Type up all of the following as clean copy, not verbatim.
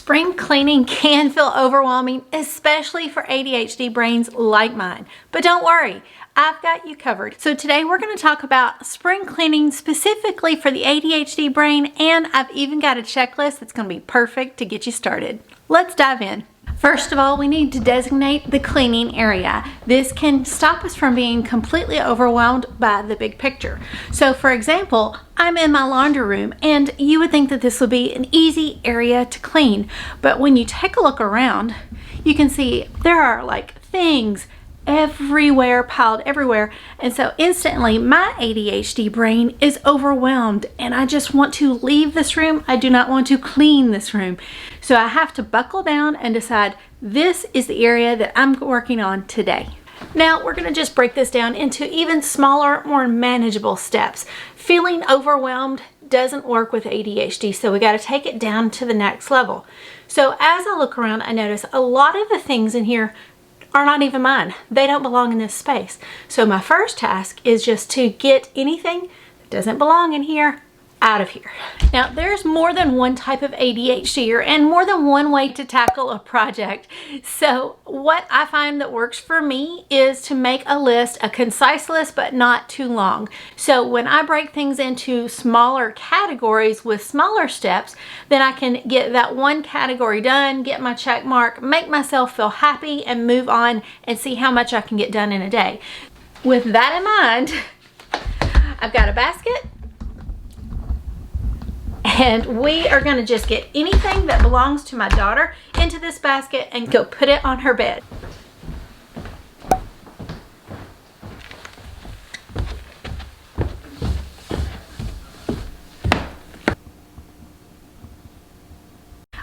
Spring cleaning can feel overwhelming, especially for ADHD brains like mine. But don't worry, I've got you covered. So today we're going to talk about spring cleaning specifically for the ADHD brain, and I've even got a checklist that's going to be perfect to get you started. Let's dive in. First of all, we need to designate the cleaning area. This can stop us from being completely overwhelmed by the big picture. So for example, I'm in my laundry room and you would think that this would be an easy area to clean. But when you take a look around, you can see there are like things everywhere, piled everywhere, and so instantly my ADHD brain is overwhelmed and I just want to leave this room. I do not want to clean this room. So I have to buckle down and decide this is the area that I'm working on today. Now we're going to just break this down into even smaller, more manageable steps. Feeling overwhelmed doesn't work with ADHD, so we got to take it down to the next level. So as I look around, I notice a lot of the things in here are not even mine. They don't belong in this space. So my first task is just to get anything that doesn't belong in here out of here. Now there's more than one type of ADHD and more than one way to tackle a project. So what I find that works for me is to make a list, a concise list, but not too long. So when I break things into smaller categories with smaller steps, then I can get that one category done, get my check mark, make myself feel happy, and move on and see how much I can get done in a day. With that in mind, I've got a basket, and we are going to just get anything that belongs to my daughter into this basket and go put it on her bed.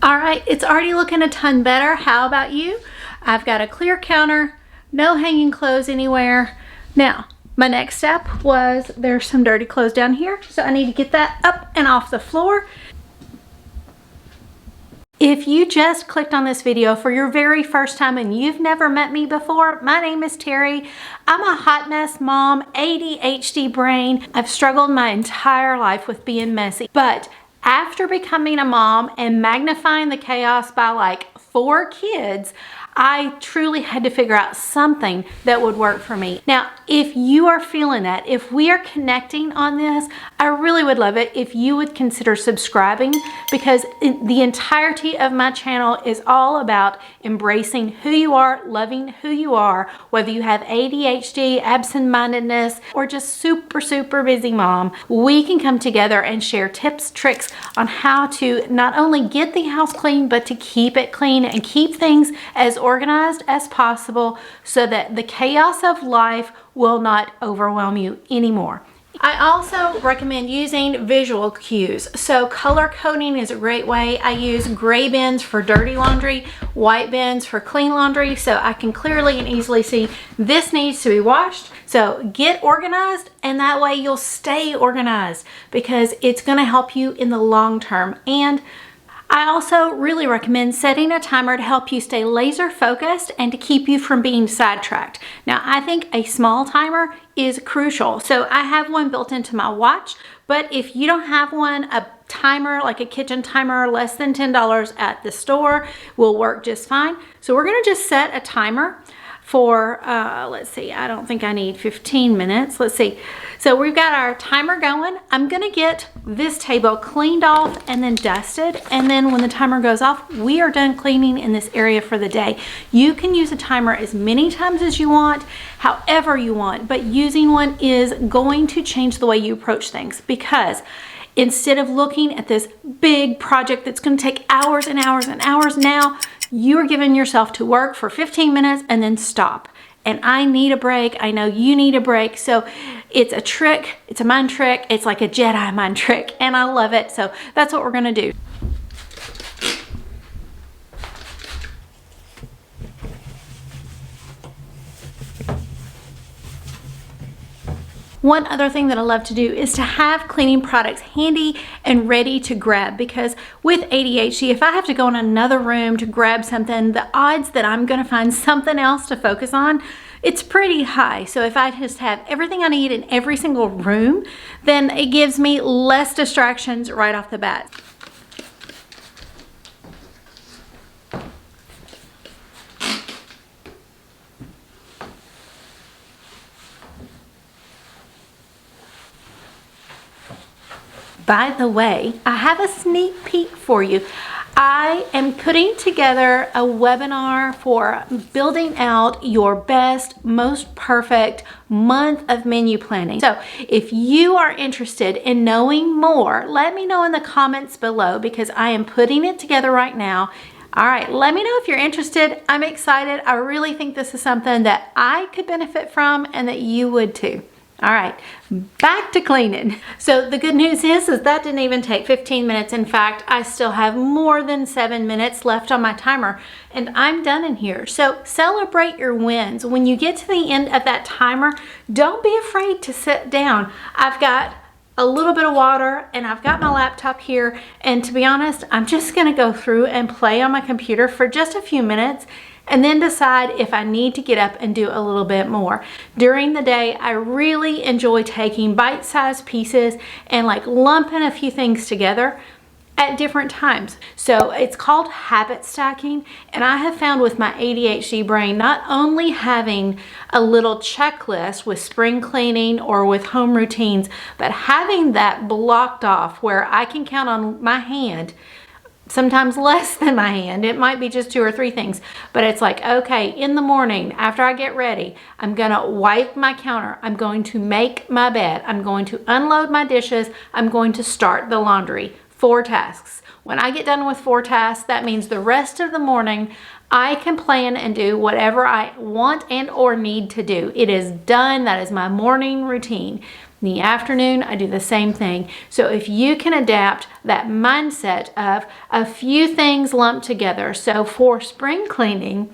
All right, it's already looking a ton better. How about you? I've got a clear counter, no hanging clothes anywhere. Now, my next step was there's some dirty clothes down here, so I need to get that up and off the floor. If you just clicked on this video for your very first time and you've never met me before, my name is Terry. I'm a hot mess mom, ADHD brain. I've struggled my entire life with being messy, but after becoming a mom and magnifying the chaos by like 4 kids, I truly had to figure out something that would work for me. Now, if you are feeling that, if we are connecting on this, I really would love it if you would consider subscribing, because the entirety of my channel is all about embracing who you are, loving who you are, whether you have ADHD, absent-mindedness, or just super busy mom. We can come together and share tips, tricks on how to not only get the house clean, but to keep it clean and keep things as organized as possible so that the chaos of life will not overwhelm you anymore. I also recommend using visual cues. So color coding is a great way. I use gray bins for dirty laundry, white bins for clean laundry, so I can clearly and easily see this needs to be washed. So get organized, and that way you'll stay organized because it's going to help you in the long term. And I also really recommend setting a timer to help you stay laser focused and to keep you from being sidetracked. Now, I think a small timer is crucial. So I have one built into my watch, but if you don't have one, a timer like a kitchen timer less than $10 at the store will work just fine. So we're going to just set a timer for, let's see, I don't think I need 15 minutes. Let's see. So we've got our timer going. I'm going to get this table cleaned off and then dusted. And then when the timer goes off, we are done cleaning in this area for the day. You can use a timer as many times as you want, however you want, but using one is going to change the way you approach things, because instead of looking at this big project that's going to take hours and hours and hours, now you're giving yourself to work for 15 minutes and then stop. And I need a break. I know you need a break. So it's a trick. It's a mind trick. It's like a Jedi mind trick. And I love it. So that's what we're going to do. One other thing that I love to do is to have cleaning products handy and ready to grab, because with ADHD, if I have to go in another room to grab something, the odds that I'm going to find something else to focus on, it's pretty high. So if I just have everything I need in every single room, then it gives me less distractions right off the bat. By the way, I have a sneak peek for you. I am putting together a webinar for building out your best, most perfect month of menu planning. So if you are interested in knowing more, let me know in the comments below because I am putting it together right now. All right, let me know if you're interested. I'm excited. I really think this is something that I could benefit from and that you would too. All right, back to cleaning. So the good news is that didn't even take 15 minutes. In fact, I still have more than 7 minutes left on my timer and I'm done in here. So celebrate your wins. When you get to the end of that timer, don't be afraid to sit down. I've got a little bit of water and I've got my laptop here. And to be honest, I'm just gonna go through and play on my computer for just a few minutes and then decide if I need to get up and do a little bit more. During the day, I really enjoy taking bite-sized pieces and like lumping a few things together at different times. So it's called habit stacking. And I have found with my ADHD brain, not only having a little checklist with spring cleaning or with home routines, but having that blocked off where I can count on my hand, sometimes less than my hand. It might be just 2 or 3 things, but it's like, okay, in the morning, after I get ready, I'm gonna wipe my counter. I'm going to make my bed. I'm going to unload my dishes. I'm going to start the laundry. 4 tasks. When I get done with 4 tasks, that means the rest of the morning, I can plan and do whatever I want and or need to do. It is done. That is my morning routine. In the afternoon, I do the same thing. So if you can adapt that mindset of a few things lumped together. So for spring cleaning,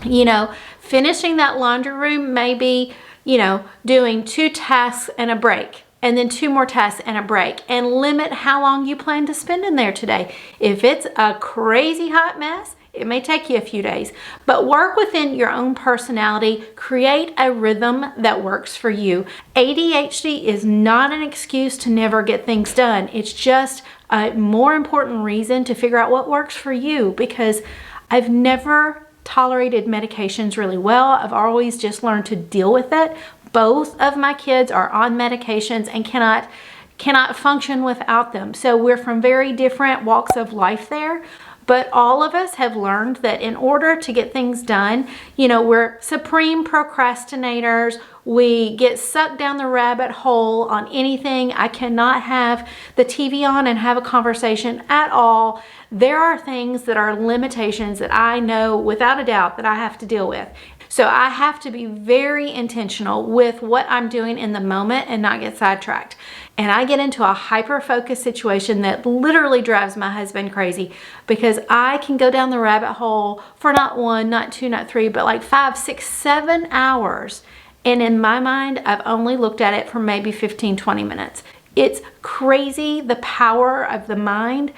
you know, finishing that laundry room, maybe, you know, doing 2 tasks and a break, and then 2 more tasks and a break, and limit how long you plan to spend in there today. If it's a crazy hot mess, it may take you a few days, but work within your own personality. Create a rhythm that works for you. ADHD is not an excuse to never get things done. It's just a more important reason to figure out what works for you, because I've never tolerated medications really well. I've always just learned to deal with it. Both of my kids are on medications and cannot function without them. So we're from very different walks of life there. But all of us have learned that in order to get things done, you know, we're supreme procrastinators. We get sucked down the rabbit hole on anything. I cannot have the TV on and have a conversation at all. There are things that are limitations that I know without a doubt that I have to deal with. So I have to be very intentional with what I'm doing in the moment and not get sidetracked. And I get into a hyper-focused situation that literally drives my husband crazy, because I can go down the rabbit hole for not 1, not 2, not 3, but like 5, 6, 7 hours. And in my mind, I've only looked at it for maybe 15, 20 minutes. It's crazy, the power of the mind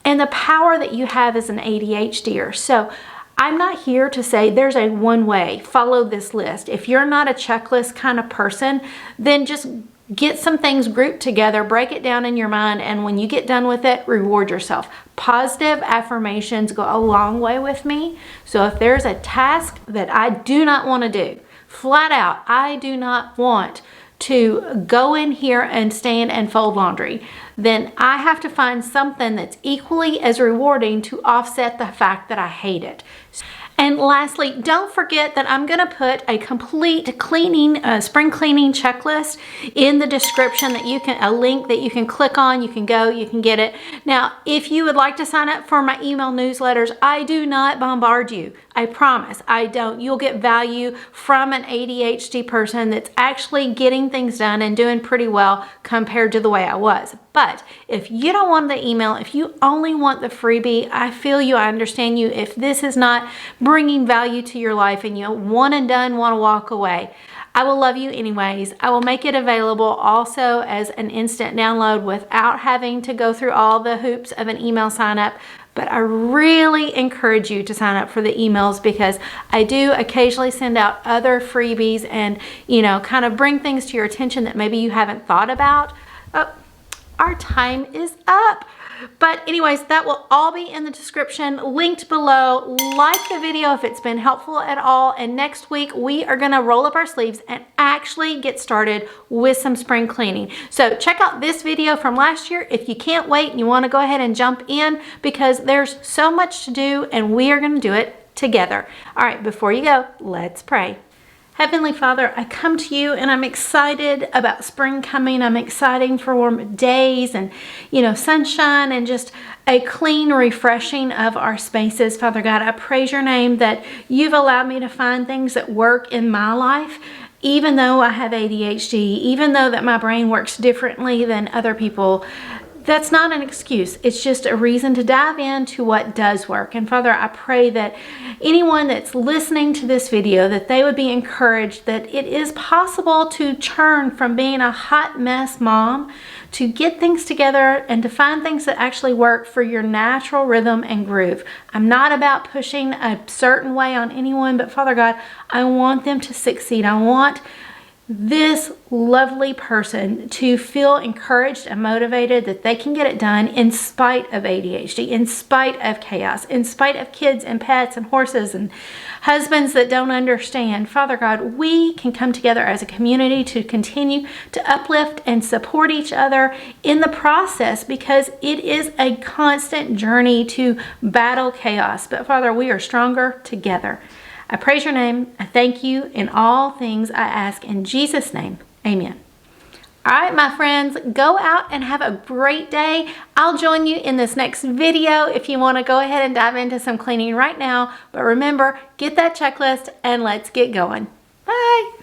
and the power that you have as an ADHDer. So I'm not here to say there's a one way, follow this list. If you're not a checklist kind of person, then just get some things grouped together, break it down in your mind, and when you get done with it, reward yourself. Positive affirmations go a long way with me. So if there's a task that I do not want to do, flat out, I do not want to go in here and stand and fold laundry, then I have to find something that's equally as rewarding to offset the fact that I hate it. And lastly, don't forget that I'm going to put a complete cleaning, spring cleaning checklist in the description, that you can, a link that you can click on, you can go, you can get it. Now, if you would like to sign up for my email newsletters, I do not bombard you. I promise, I don't. You'll get value from an ADHD person that's actually getting things done and doing pretty well compared to the way I was. But if you don't want the email, if you only want the freebie, I feel you, I understand you. If this is not bringing value to your life and you one and done, want to walk away, I will love you anyways. I will make it available also as an instant download without having to go through all the hoops of an email sign up. But I really encourage you to sign up for the emails, because I do occasionally send out other freebies and, you know, kind of bring things to your attention that maybe you haven't thought about. Oh, our time is up. But anyways, that will all be in the description, linked below. Like the video if it's been helpful at all. And next week, we are gonna roll up our sleeves and actually get started with some spring cleaning. So check out this video from last year if you can't wait and you wanna go ahead and jump in, because there's so much to do and we are gonna do it together. All right, before you go, let's pray. Heavenly Father, I come to you and I'm excited about spring coming. I'm excited for warm days and, sunshine and just a clean refreshing of our spaces. Father God, I praise your name that you've allowed me to find things that work in my life, even though I have ADHD, even though that my brain works differently than other people. That's not an excuse. It's just a reason to dive into what does work. And Father, I pray that anyone that's listening to this video, that they would be encouraged that it is possible to turn from being a hot mess mom to get things together and to find things that actually work for your natural rhythm and groove. I'm not about pushing a certain way on anyone, but Father God, I want them to succeed. I want this lovely person to feel encouraged and motivated that they can get it done in spite of ADHD, in spite of chaos, in spite of kids and pets and horses and husbands that don't understand. Father God, we can come together as a community to continue to uplift and support each other in the process, because it is a constant journey to battle chaos. But Father, we are stronger together. I praise your name. I thank you in all things I ask in Jesus' name. Amen. All right, my friends, go out and have a great day. I'll join you in this next video if you want to go ahead and dive into some cleaning right now. But remember, get that checklist and let's get going. Bye.